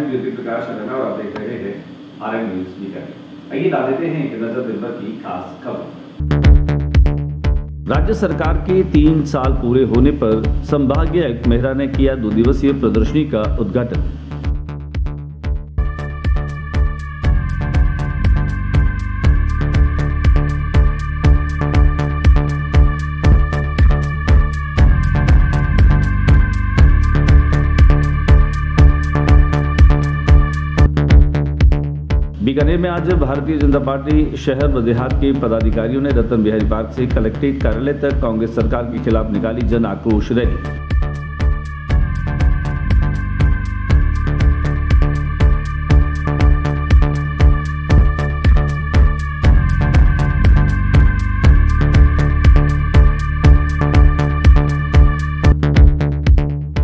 मैं ज्योति प्रकाश शर्मा और आप देख रहे हैं RM न्यूज़ बीकानेर। आइए डाल देते हैं एक नजर दिन भर की खास खबर। राज्य सरकार के 3 साल पूरे होने पर संभागीय आयुक्त मेहरा ने किया 2 दिवसीय प्रदर्शनी का उद्घाटन। बीकानेर में आज भारतीय जनता पार्टी शहर व देहात के पदाधिकारियों ने रतन बिहारी पार्क से कलेक्ट्रेट कार्यालय तक कांग्रेस सरकार के खिलाफ निकाली जन आक्रोश रैली।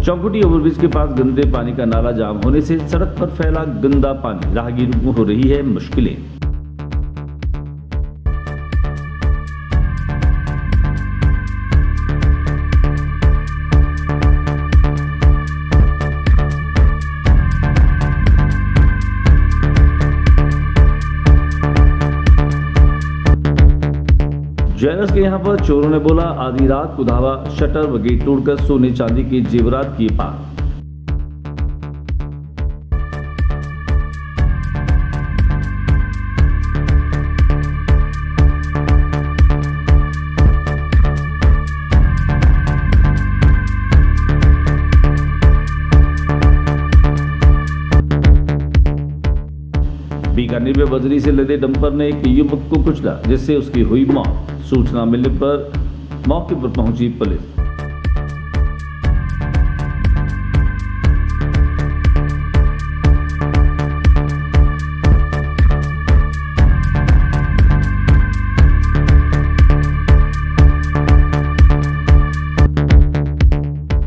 चौकुटी ओवरब्रिज के पास गंदे पानी का नाला जाम होने से सड़क पर फैला गंदा पानी, राहगीरों को हो रही है मुश्किलें। ज्वेलर्स के यहां पर चोरों ने बोला आधी रात को धावा, शटर व गेट तोड़कर सोने चांदी के जेवरात किए पार। बीकानेर में बजरी से लदे डंपर ने एक युवक को कुचला, जिससे उसकी हुई मौत। सूचना मिलने पर मौके पर पहुंची पुलिस।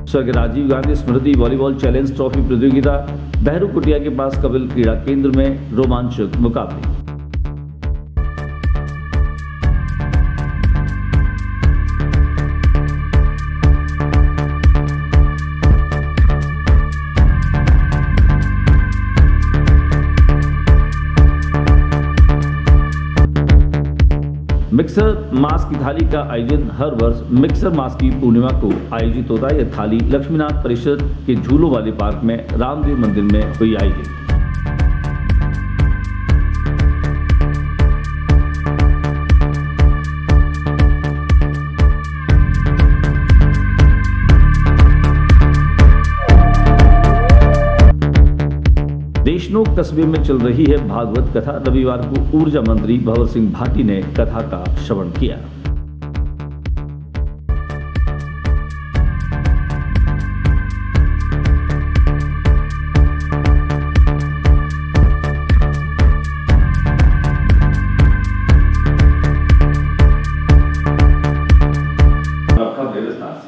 स्वर्गीय राजीव गांधी स्मृति वॉलीबॉल चैलेंज ट्रॉफी प्रतियोगिता बहरू कुटिया के पास कपिल क्रीड़ा केंद्र में रोमांचक मुकाबले। मिक्सर मास की थाली का आयोजन हर वर्ष मिक्सर मास की पूर्णिमा को आयोजित होता है। यह थाली लक्ष्मीनाथ परिषद के झूलों वाले पार्क में रामदेव मंदिर में हुई आयोजित। देशनोक कस्बे में चल रही है भागवत कथा। रविवार को ऊर्जा मंत्री भंवर सिंह भाटी ने कथा का श्रवण किया।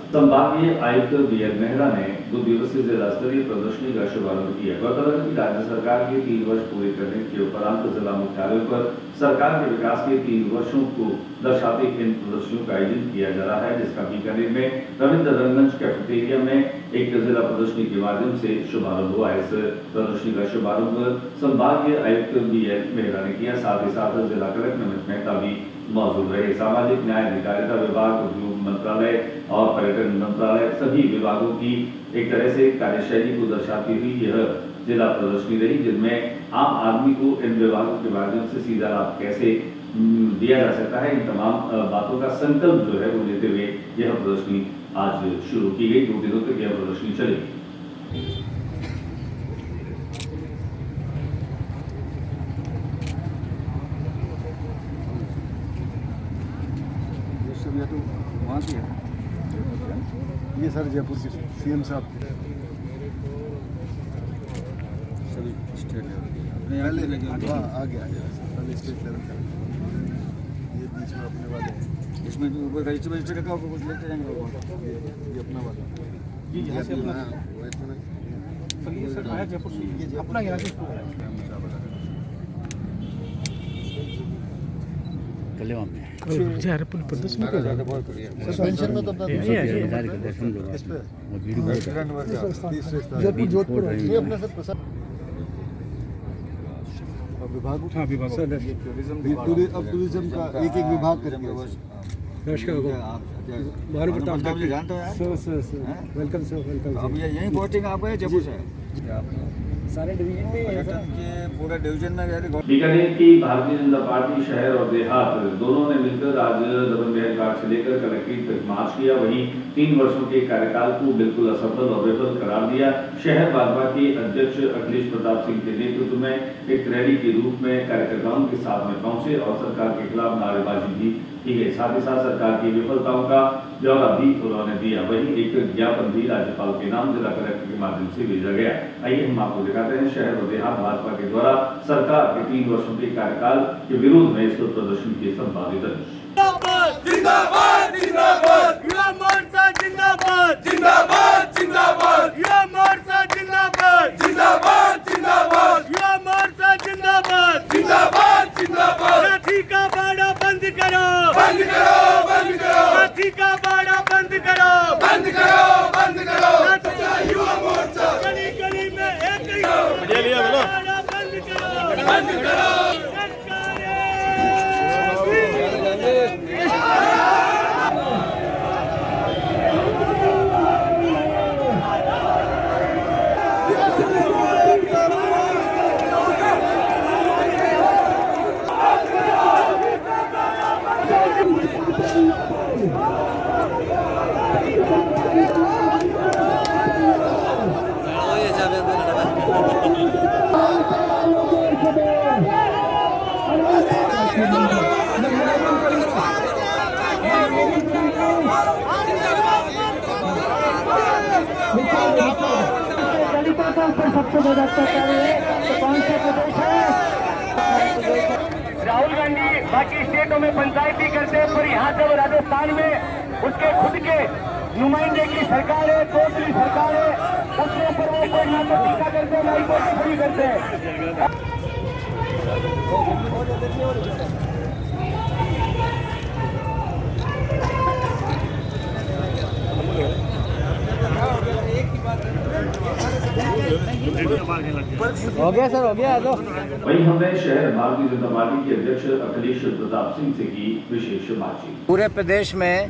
संभागीय आयुक्त BL मेहरा ने 2 दिवसीय जिला स्तरीय प्रदर्शनी का शुभारंभ किया। गौरतलब है कि राज्य सरकार के 3 वर्ष पूरे करने के उपरांत जिला मुख्यालयों पर सरकार के विकास के 3 वर्षों को दर्शाते इन प्रदर्शनियों का आयोजन किया जा रहा है, जिसका बीकानेर में रविंद्र रंगमंच कैफेटेरिया में एक जिला प्रदर्शनी के माध्यम से शुभारंभ हुआ। इस प्रदर्शनी का शुभारंभ संभागीय आयुक्त BL मेहरा ने किया। साथ ही साथ जिला कलेक्टर नमित मेहता भी मौजूद रहे। सामाजिक न्याय अधिकारिता विभाग, उद्योग मंत्रालय और पर्यटन मंत्रालय सभी विभागों की एक तरह से कार्यशैली को दर्शाती हुई यह जिला प्रदर्शनी रही, जिनमें आम आदमी को इन विभागों के माध्यम से सीधा लाभ कैसे दिया जा सकता है, इन तमाम बातों का संकल्प जो है वो लेते हुए यह प्रदर्शनी आज शुरू की गई। 2 दिनों तक यह प्रदर्शनी चलेगी। तो वहाँ की है ये सर जयपुर के CM साहब सभी स्टेट लेवल अपने आ गया पहले स्टेट लेवल का ये बीच में अपने वाले इसमें रजिस्टर का कुछ लेते जाएंगे ये अपना वाला ये यहाँ से अपना वो ये सर आया जयपुर से अपना यहाँ से कलेवा में यार प्रदर्शन में ज़्यादा बहुत बढ़िया सस्पेंशन में तो वीडियो जोधपुर ये अपने से विभाग हाँ, विभाग। सर अब टूरिज्म का एक विभाग करके प्रताप जी जानते हैं वेलकम सर वेलकम अब ये यही पोस्टिंग आप गए जम्मू से सारे डिवीजन में ये पूरे डिवीजन में गए थे। बीकानेर की भारतीय जनता पार्टी शहर और देहात दोनों ने मिलकर आज दमन महल घाट से लेकर कलेक्ट्रेट तक मार्च किया। वहीं 3 वर्षों के कार्यकाल को बिल्कुल असफल और विफल करार दिया। शहर भाजपा के अध्यक्ष अखिलेश प्रताप सिंह के नेतृत्व में एक रैली के रूप में कार्यकर्ताओं के साथ में पहुंचे और सरकार के खिलाफ नारेबाजी भी की गई। साथ ही साथ सरकार की विफलताओं का ब्यौरा भी उन्होंने दिया। वहीं एक ज्ञापन भी राज्यपाल के नाम जिला कलेक्टर के माध्यम से भेजा गया। आइए हम आपको दिखाते हैं शहर और देहात भाजपा के द्वारा सरकार के 3 वर्षों के कार्यकाल के विरोध में इस प्रदर्शन के संपादित जिंदाबाद जिंदाबाद युवा मोर्चा जिंदाबाद जिंदाबाद जिंदाबाद युवा मोर्चा जिंदाबाद जिंदाबाद जिंदाबाद युवा मोर्चा जिंदाबाद जिंदाबाद जिंदाबाद लाठी का बाड़ा बंद करो बंद करो बंद करो लाठी का बाड़ा बंद करो बंद करो बंद करो युवा मोर्चा गली गली में एक ही बाड़ा बंद करो बंद करो सबसे बड़ा अत्याचार है तो कौन सा प्रदेश है? राहुल गांधी बाकी स्टेटों में पंचायती करते हैं, पर यहाँ जब राजस्थान में उसके खुद के नुमाइंदे की सरकार है, दूसरी सरकार है, उसके ऊपर वो कोई ना तो टीका करते हैं ना ही कोई टिप्पणी करते हैं। हो गया सर हो गया। वहीं हमने शहर भारतीय जनता पार्टी के अध्यक्ष अखिलेश प्रताप सिंह से की विशेष बातचीत। पूरे प्रदेश में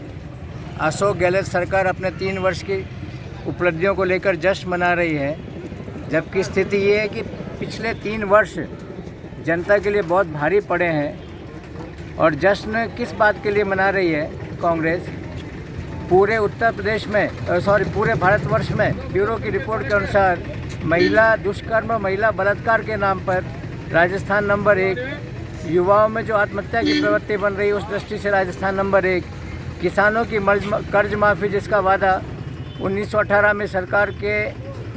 अशोक गहलोत सरकार अपने 3 वर्ष की उपलब्धियों को लेकर जश्न मना रही है, जबकि स्थिति ये है कि पिछले 3 वर्ष जनता के लिए बहुत भारी पड़े हैं। और जश्न किस बात के लिए मना रही है कांग्रेस? पूरे उत्तर प्रदेश में पूरे भारतवर्ष में ब्यूरो की रिपोर्ट के अनुसार महिला दुष्कर्म महिला बलात्कार के नाम पर राजस्थान नंबर 1, युवाओं में जो आत्महत्या की प्रवृत्ति बन रही है उस दृष्टि से राजस्थान नंबर 1, किसानों की कर्ज माफ़ी जिसका वादा 1918 में सरकार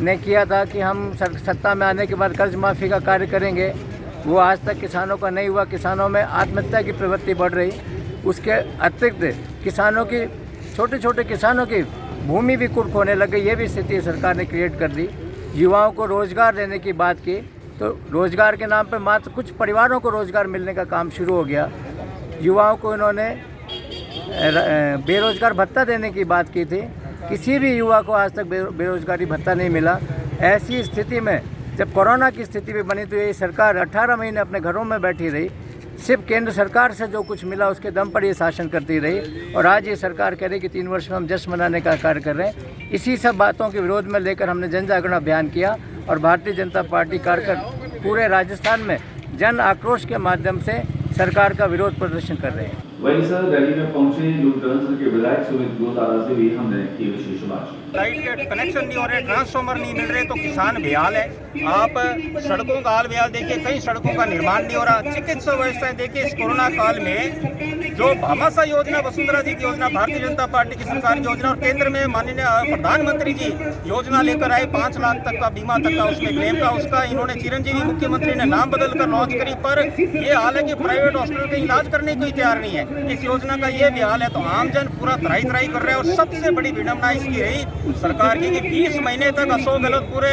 ने किया था कि हम सत्ता में आने के बाद कर्ज माफ़ी का कार्य करेंगे, वो आज तक किसानों का नहीं हुआ। किसानों में आत्महत्या की प्रवृत्ति बढ़ रही। उसके अतिरिक्त किसानों की छोटे छोटे किसानों की भूमि भी कुर्क होने लग गई। ये भी स्थिति सरकार ने क्रिएट कर दी। युवाओं को रोज़गार देने की बात की तो रोज़गार के नाम पर मात्र कुछ परिवारों को रोज़गार मिलने का काम शुरू हो गया। युवाओं को इन्होंने बेरोज़गार भत्ता देने की बात की थी, किसी भी युवा को आज तक बेरोज़गारी भत्ता नहीं मिला। ऐसी स्थिति में जब कोरोना की स्थिति भी बनी तो ये सरकार 18 महीने अपने घरों में बैठी रही, सिर्फ केंद्र सरकार से जो कुछ मिला उसके दम पर ये शासन करती रही। और आज ये सरकार कह रही कि 3 वर्ष में हम जश्न मनाने का कार्य कर रहे हैं। इसी सब बातों के विरोध में लेकर हमने जन जागरण अभियान किया और भारतीय जनता पार्टी कार्यकर्ता पूरे राजस्थान में जन आक्रोश के माध्यम से सरकार का विरोध प्रदर्शन कर रहे हैं। वहीं सर दिल्ली में पहुंचे लुधियाना के विधायक सुमित गोतारा से भी हमने की विशेष बातचीत। लाइट के कनेक्शन नहीं हो रहे, ट्रांसफार्मर नहीं मिल रहे तो किसान बेहाल है। आप सड़कों का हाल बेहाल देखिए, कई सड़कों का निर्माण नहीं हो रहा। चिकित्सा व्यवस्थाएं देखिए, इस कोरोना काल में जो भामाशाह योजना, वसुंधरा जी की योजना, भारतीय जनता पार्टी की सरकार की योजना और केंद्र में माननीय प्रधानमंत्री जी योजना लेकर आए 5 लाख तक का बीमा तक का उसमें क्लेम का, उसका इन्होंने चिरंजीवी मुख्यमंत्री ने नाम बदल कर लॉन्च करी। पर ये हाल है कि प्राइवेट हॉस्पिटल का इलाज करने को तैयार नहीं है। इस योजना का ये भी हाल है तो आमजन पूरा त्राही कर रहे हैं। और सबसे बड़ी विडम्बना इसकी रही सरकार की कि 20 महीने तक अशोक गहलोत पूरे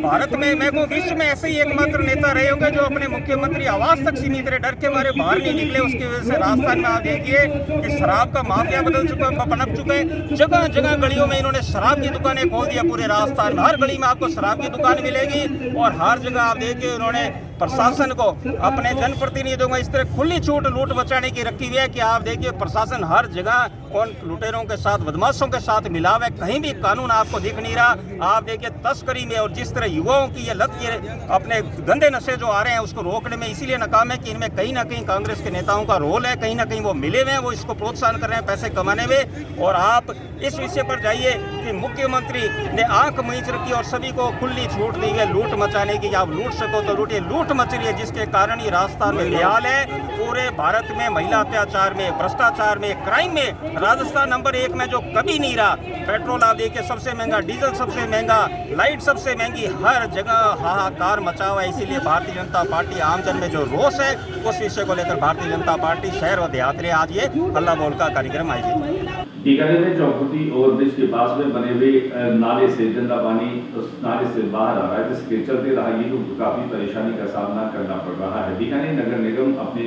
भारत में, मैं को विश्व में ऐसे ही एकमात्र नेता रहे होंगे जो अपने मुख्यमंत्री आवास तक सीमित रहे, डर के मारे बाहर नहीं निकले। उसकी वजह से राजस्थान में आप देखिए कि शराब का माफिया पनप चुका है। जगह जगह गलियों में इन्होंने शराब की दुकानें खोल दिया। पूरे राजस्थान में हर गली में आपको शराब की दुकान मिलेगी और हर जगह आप देखिए उन्होंने प्रशासन को, अपने जनप्रतिनिधियों को इस तरह खुली छूट लूट मचाने की रखी हुई है कि आप देखिए प्रशासन हर जगह कौन लुटेरों के साथ, बदमाशों के साथ मिला हुआ है, कहीं भी कानून आपको दिख नहीं रहा। आप देखिए तस्करी में और जिस तरह युवाओं की ये लत, ये अपने गंदे नशे जो आ रहे हैं उसको रोकने में इसीलिए नाकाम है कि इनमें कहीं ना कहीं कांग्रेस के नेताओं का रोल है, कहीं ना कहीं वो मिले हुए हैं, वो इसको प्रोत्साहन कर रहे हैं पैसे कमाने में। और आप इस विषय पर जाइए कि मुख्यमंत्री ने आंख मींच रखी और सभी को खुली छूट दी है लूट मचाने की, आप लूट सको तो लूटिए। लूट मच रही है जिसके कारण ये राजस्थान में बेहाल है। पूरे भारत में महिला अत्याचार में, भ्रष्टाचार में, क्राइम में राजस्थान नंबर 1 में जो कभी नहीं रहा। पेट्रोल आप देखिए सबसे महंगा, डीजल सबसे महंगा, लाइट सबसे महंगी, हर जगह हाहाकार मचा हुआ है। इसीलिए भारतीय जनता पार्टी आमजन में जो रोष है उस विषय को लेकर भारतीय जनता पार्टी शहर और देहात में आज ये हल्ला बोल का कार्यक्रम आयोजित। बीकानेर में चौखुटी ओवरब्रिज के पास में बने हुए नाले से गंदा पानी उस नाले से बाहर आ रहा है, जिसके चलते राहगीरों को काफी परेशानी का सामना करना पड़ रहा है। बीकानेर नगर निगम अपने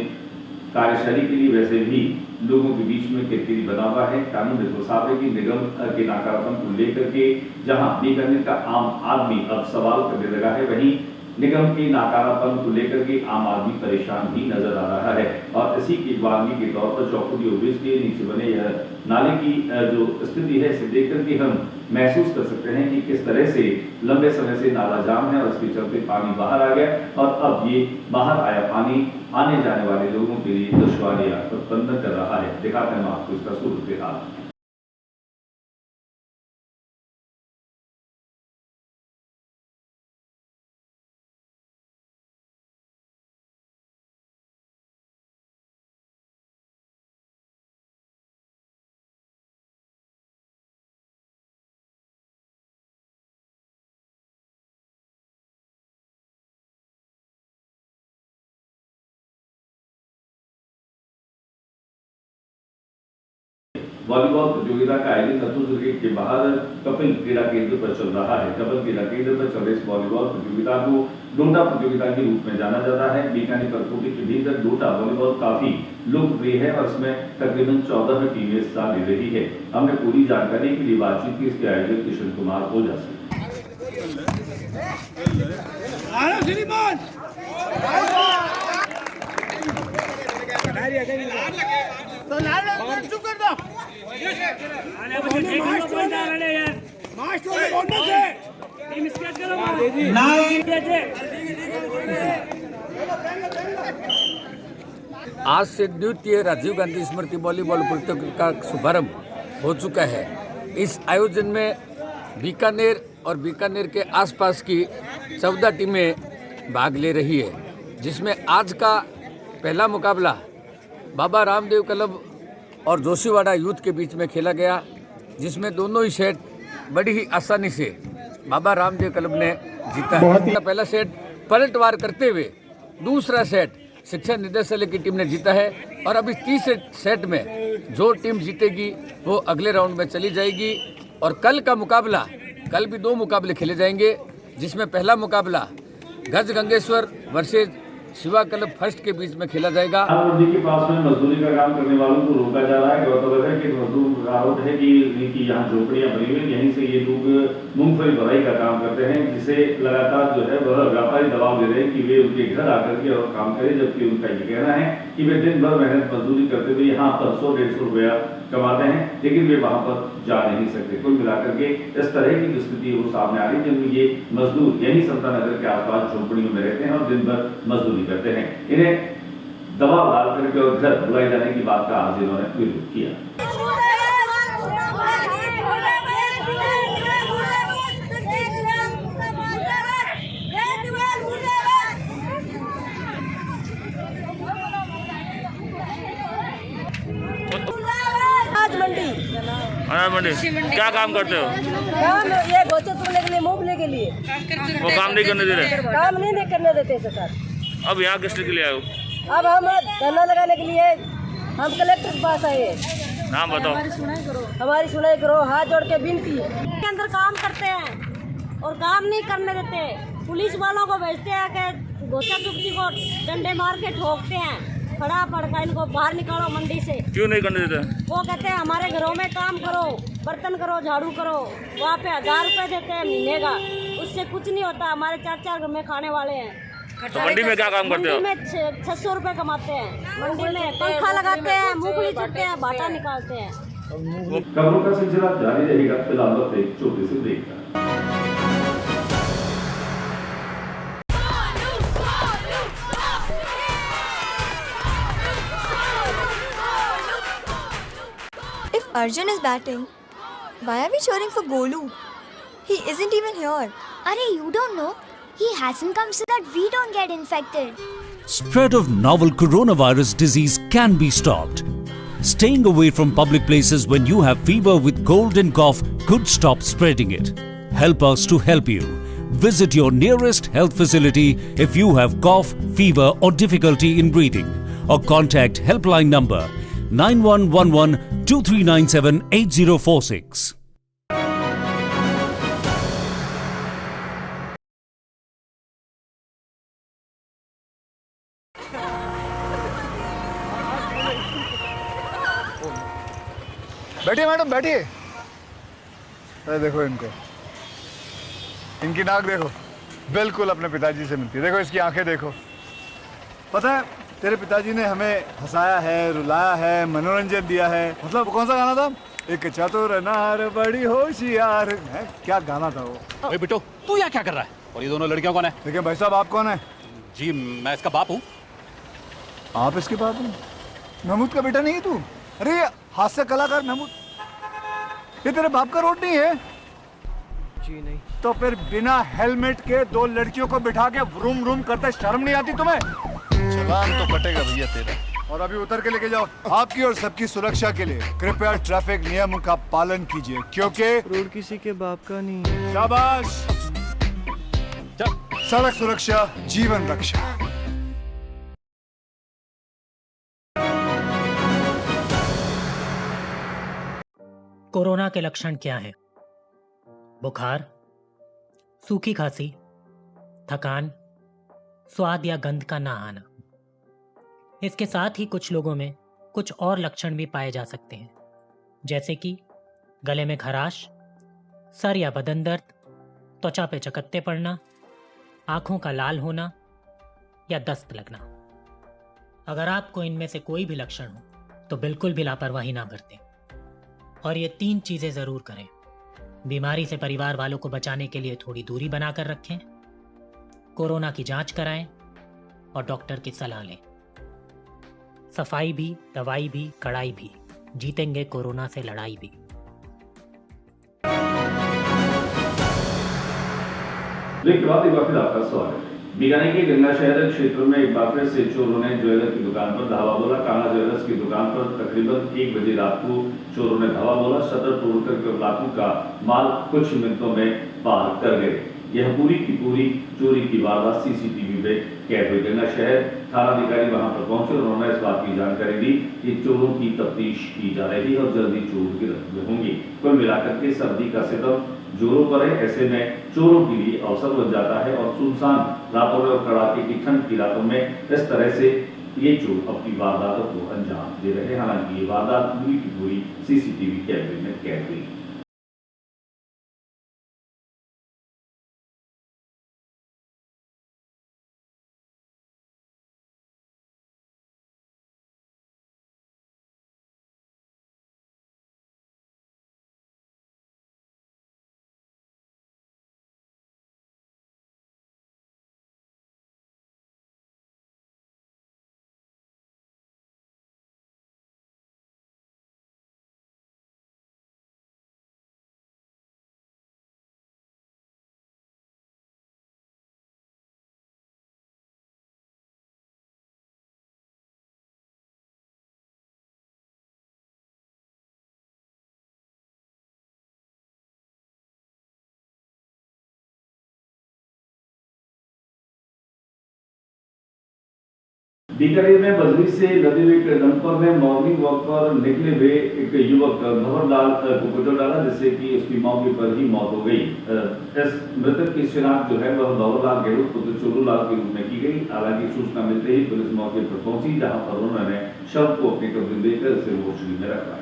कार्यशैली के लिए वैसे भी लोगों के बीच में किरकिरी बना हुआ है। कानून में तो साफ है कि निगम के नाकारापन को लेकर के जहां बीकानेर का आम आदमी अब सवाल करने लगा है, वहीं निगम के नाकारापन को लेकर के आम आदमी परेशान भी नजर आ रहा है। और इसी की वारगी के तौर पर चौखुटी ओवरब्रिज के नीचे बने यह नाले की जो स्थिति है इसे देख करके हम महसूस कर सकते हैं कि किस तरह से लंबे समय से नाला जाम है और इसके चलते पानी बाहर आ गया और अब ये बाहर आया पानी आने जाने वाले लोगों के लिए दुश्वारियां उत्पन्न कर रहा है। दिखाते हैं आपको इसका सूरत हाल। वॉलीबॉल प्रतियोगिता का आयोजन नथुर गेट के बाहर कपिल क्रीड़ा केंद्र पर चल रहा है। कपिल क्रीड़ा केंद्र पर चल रही इस वॉलीबॉल प्रतियोगिता को डोडा प्रतियोगिता के रूप में जाना जाता है। बीकानेर परकोटी के भीतर डोडा वॉलीबॉल काफी लोकप्रिय है और इसमें तकरीबन 14 टीमें हिस्सा ले रही है। हमने पूरी जानकारी के लिए बातचीत की इसके आयोजक किशन कुमार ओझा से। आज से द्वितीय राजीव गांधी स्मृति वॉलीबॉल प्रतियोगिता का शुभारंभ हो चुका है। इस आयोजन में बीकानेर और बीकानेर के आसपास की 14 टीमें भाग ले रही है, जिसमें आज का पहला मुकाबला बाबा रामदेव क्लब और जोशीवाड़ा यूथ के बीच में खेला गया, जिसमें दोनों ही सेट बड़ी ही आसानी से बाबा रामदेव क्लब ने जीता है। पहला सेट पलटवार करते हुए दूसरा सेट शिक्षा निदेशालय की टीम ने जीता है और अभी तीसरे सेट में जो टीम जीतेगी वो अगले राउंड में चली जाएगी। और कल का मुकाबला, कल भी 2 मुकाबले खेले जाएंगे, जिसमें पहला मुकाबला गज Gangeshwar versus Shiva club first के बीच में खेला जाएगा। मंडी के पास में मजदूरी का काम करने वालों को रोका जा रहा है। गौरतलब है कि मजदूर का आरोप है कि यहाँ झोपड़ियां बनी हुई, यहीं से ये लोग मूंगफली भराई का काम करते हैं, जिसे लगातार जो है वह व्यापारी दबाव दे रहे हैं कि वे उनके घर आकर के और काम करें, जबकि उनका ये कहना है कि वे दिन भर मेहनत मजदूरी करते हुए यहाँ पर 100-150 रुपया कमाते हैं, लेकिन वे वहाँ पर जा नहीं सकते। कुल मिलाकर के इस तरह की स्थिति वो सामने आ रही है, जिनमें ये मजदूर यही समता नगर के आसपास झोपड़ियों में रहते हैं और दिन भर मजदूरी करते हैं। इन्हें दबाव डाल करके और घर बुलाए जाने की बात का आज इन्होंने विरोध किया। मंडी क्या काम करते हो? काम ये गोचर तुमने के लिए, मूंगफली के लिए। वो काम नहीं करने दे रहे? काम नहीं करने देते सरकार। अब यहाँ किस के लिए आए हो? अब हम धरना लगाने के लिए हम कलेक्टर के पास आए। नाम बताओ। हमारी सुनाई करो, हाथ जोड़ के विनती। के अंदर काम करते हैं और काम नहीं करने देते। पुलिस वालों को भेजते हैं कि गोचा चुप्ती को डंडे मार के ठोकते हैं, खड़ा पड़का इनको बाहर निकालो मंडी से। क्यों नहीं करने देते? वो कहते हैं हमारे घरों में काम करो, बर्तन करो, झाड़ू करो। वहाँ पे 1000 रुपए देते हैं महीने का, उससे कुछ नहीं होता। हमारे 4-4 घर में खाने वाले हैं, तो मंडी में क्या काम करते हो? मंडी में 600 रुपए कमाते हैं। मंडी में पंखा लगाते हैं, मूंगफली चुनते हैं, बाटा निकालते हैं। खबरों का सिलसिला जारी रहेगा। फिलहाल वक्त एक छोटे से ब्रेक का। If Arjun is batting, why are we cheering for Golu? He isn't even here. Arey, you don't know. He hasn't come so that we don't get infected. Spread of novel coronavirus disease can be stopped. Staying away from public places when you have fever with cold and cough could stop spreading it. Help us to help you. Visit your nearest health facility if you have cough, fever or difficulty in breathing, or contact helpline number 9111 2397 8046. बैठिए madam, बैठिए। अरे देखो इनको, इनकी नाक देखो, बिल्कुल अपने पिताजी से मिलती है। देखो इसकी आंखें देखो। पता है तेरे पिताजी ने हमें हंसाया है, रुलाया है, मनोरंजन दिया है। मतलब कौन सा गाना था? एक चतुर नार बड़ी होशियार है, क्या गाना था वो? ओए बिट्टू, तू यहाँ क्या कर रहा है? और ये दोनों लड़कियां कौन है? देखिए भाई साहब, आप कौन है? जी मैं इसका बाप हूँ। आप इसके बाप हैं? महमूद का बेटा नहीं है तू? अरे हास्य कलाकार महमूद, ये तेरे बाप का रोड नहीं है? जी नहीं। तो फिर बिना हेलमेट के दो लड़कियों को बिठा के व्रूम व्रूम करते शर्म नहीं आती तुम्हें? चलान तो कटेगा भैया तेरा। और अभी उतर के लेके जाओ। आपकी और सबकी सुरक्षा के लिए कृपया ट्रैफिक नियमों का पालन कीजिए, क्योंकि रोड किसी के बाप का नहीं है। शाबाश। सड़क सुरक्षा जीवन रक्षा। कोरोना के लक्षण क्या हैं? बुखार, सूखी खांसी, थकान, स्वाद या गंध का ना आना। इसके साथ ही कुछ लोगों में कुछ और लक्षण भी पाए जा सकते हैं, जैसे कि गले में खराश, सर या बदन दर्द, त्वचा पे चकत्ते पड़ना, आंखों का लाल होना या दस्त लगना। अगर आपको इनमें से कोई भी लक्षण हो तो बिल्कुल भी लापरवाही ना बरतें और ये 3 चीजें जरूर करें। बीमारी से परिवार वालों को बचाने के लिए थोड़ी दूरी बनाकर रखें, कोरोना की जांच कराएं और डॉक्टर की सलाह लें। सफाई भी, दवाई भी, कड़ाई भी, जीतेंगे कोरोना से लड़ाई भी। ब्रेक के बाद एक बार फिर आपका स्वागत है। बीकानेर के गंगा शहर क्षेत्र में एक बार फिर से चोरों ने ज्वेलर की दुकान पर धावा बोला। कान्हा ज्वेलर्स की दुकान पर तकरीबन 1 बजे रात को चोरों ने धावा बोला। शटर तोड़कर लाखों का माल कुछ मिनटों में पार कर गए। यह पूरी की पूरी चोरी की वारदात सीसीटीवी में कैद हुई। गंगा शहर थाना अधिकारी वहां पर पहुंचे और उन्होंने इस बात की जानकारी दी कि चोरों की तफ्तीश की जा रही है और जल्दी चोर गिरफ्त में होंगे। कुल मिलाकर के सर्दी का सितम जोरों पर है। ऐसे में चोरों के लिए अवसर बन जाता है और सुनसान रातों में और कड़ाके की ठंड की रातों में इस तरह से ये चोर अपनी वारदातों को अंजाम दे रहे हैं। हालांकि ये वारदात पूरी की पूरी सीसीटीवी कैमरे में कैद हुई। बीकानेर में बजरी से लदे हुए एक डंपर में मॉर्निंग वॉक पर निकले हुए एक युवक भंवरलाल को कुचल डाला, जिससे कि उसकी मौके पर ही मौत हो गई। इस मृतक की शिनाख्त जो है वह भंवरलाल गेहलोत पुत्र चोरूलाल के रूप में की गई। हालांकि सूचना मिलते ही पुलिस मौके पर पहुंची, जहां पर उन्होंने शव को अपने कब्जे में लेकर उसे मोर्चरी में रखवाया।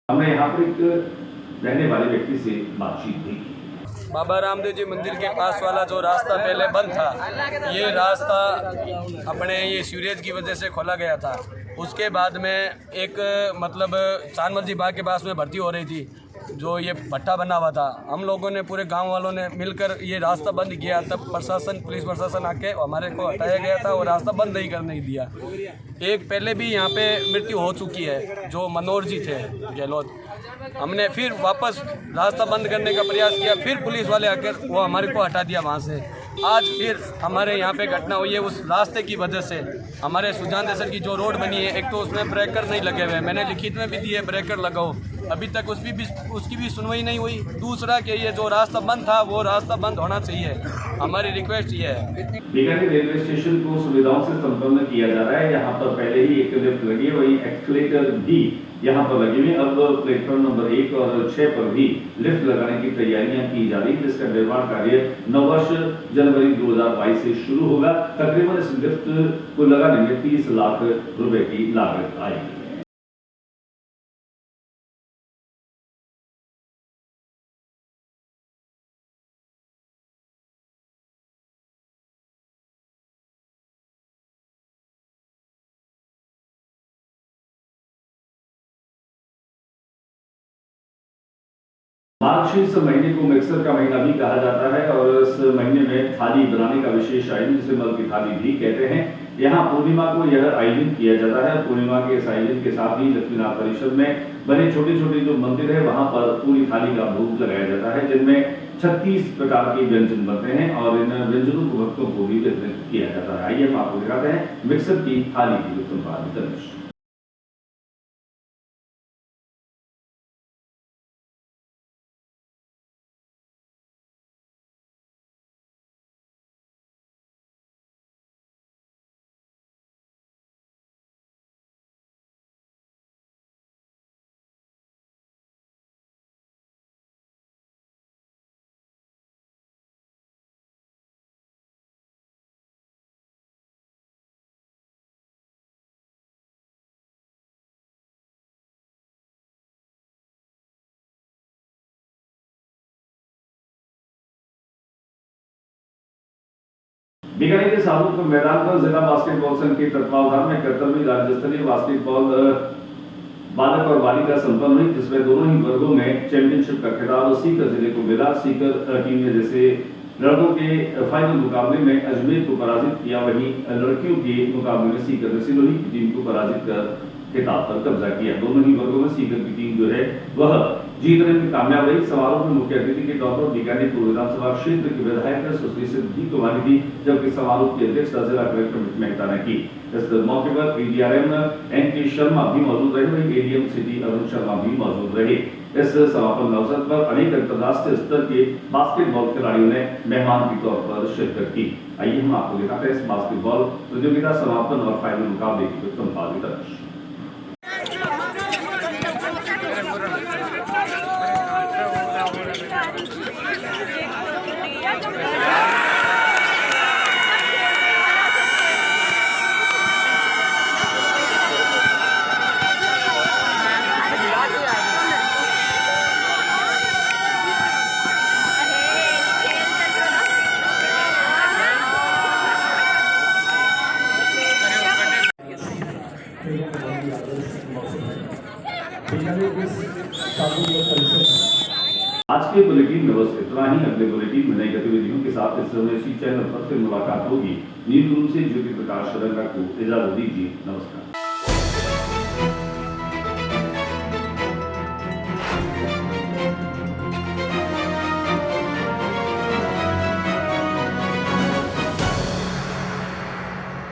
हमने यहाँ पर एक रहने वाले व्यक्ति से बातचीत भी की। बाबा रामदेव जी मंदिर के पास वाला जो रास्ता पहले बंद था, ये रास्ता अपने ये सीवरेज की वजह से खोला गया था। उसके बाद में एक मतलब चानमल जी बाग के पास में भर्ती हो रही थी, जो ये भट्टा बना हुआ था। हम लोगों ने पूरे गांव वालों ने मिलकर ये रास्ता बंद किया, तब प्रशासन पुलिस प्रशासन आके हमारे को हटाया गया था और रास्ता बंद नहीं करने दिया। एक पहले भी यहाँ पे मृत्यु हो चुकी है, जो मनोहर जी थे गहलोत। हमने फिर वापस रास्ता बंद करने का प्रयास किया, फिर पुलिस वाले आकर वो हमारे को हटा दिया वहाँ से। आज फिर हमारे यहाँ पे घटना हुई है उस रास्ते की वजह से। हमारे सुजान देसर की जो रोड बनी है, एक तो उसमें ब्रेकर नहीं लगे हुए, मैंने लिखित में भी दी है ब्रेकर लगाओ, अभी तक उसकी भी सुनवाई नहीं हुई। दूसरा कि ये जो रास्ता बंद था वो रास्ता बंद होना चाहिए, हमारी रिक्वेस्ट ये है। बीकानेर रेलवे स्टेशन को सुविधाओं से संपन्न किया जा रहा है। यहाँ पर पहले ही एक लिफ्ट लगी है, वही एक्सकलेटर भी यहाँ पर लगी हुई। अब प्लेटफॉर्म नंबर 1 और 6 पर भी लिफ्ट लगाने की तैयारियां की जा रही है, जिसका निर्माण कार्य नववर्ष जनवरी 2022 से शुरू होगा। तकरीबन इस लिफ्ट को लगाने में 30 लाख रुपए की लागत आएगी। मार्गशीर्ष महीने को मिक्सर का महीना भी कहा जाता है और इस महीने में थाली बनाने का विशेष आयोजन, जिसे मल की थाली भी कहते हैं। यहाँ पूर्णिमा को यह आयोजन किया जाता है। पूर्णिमा के इस आयोजन के साथ ही लक्ष्मीनाथ परिषद में बने छोटे छोटे जो मंदिर है, वहाँ पर पूरी थाली का भोग लगाया जाता है, जिनमें 36 प्रकार के व्यंजन बनते हैं और इन व्यंजनों को भक्तों को भी वितरित किया जाता है। आइए हम आपको दिखाते हैं मिक्सर की थाली की वितरण। बीकानेर के सादुलपुर मैदान पर जिला बास्केटबॉल संघ के तत्वावधान में 71वीं राज्य स्तरीय बास्केटबॉल बालक और बालिका संपन्न हुई, जिसमें दोनों ही वर्गों में चैंपियनशिप का खिताब सीकर जिले को मिला। सीकर टीम ने जैसे लड़कों के फाइनल मुकाबले में अजमेर को पराजित किया, वहीं लड़कियों के मुकाबले में सीकर ने सिरोही की टीम को पराजित कर खिताब पर कब्जा किया। दोनों ही वर्गों में सीकर की टीम जो है वह जीतने में कामयाब रही। समारोह में मुख्य अतिथि के तौर पर बीकानेर पूर्व विधानसभा क्षेत्र की विधायक सुश्री सिद्धि कुमारी थी, जबकि समारोह की अध्यक्षता जिला कलेक्टर मेहता ने की। इस मौके पर एडीआरएम एनके शर्मा भी मौजूद रहे, वहीं एडीएम सिटी अरुण शर्मा भी मौजूद रहे। इस समापन अवसर पर अनेक अंतर्राष्ट्रीय स्तर के बास्केटबॉल खिलाड़ियों ने मेहमान के तौर पर शिरकत की। आइए हम आपको दिखाते हैं इस बास्केटबॉल प्रतियोगिता समापन और फाइनल मुकाबले की संपादित। आज के बुलेटिन में बस इतना ही। अगले बुलेटिन में नई गतिविधियों के साथ इस समय इसी चैनल पर फिर मुलाकात होगी। न्यूज़ रूम से ज्योति प्रकाश रंगा को इजाजत दीजिए। नमस्कार।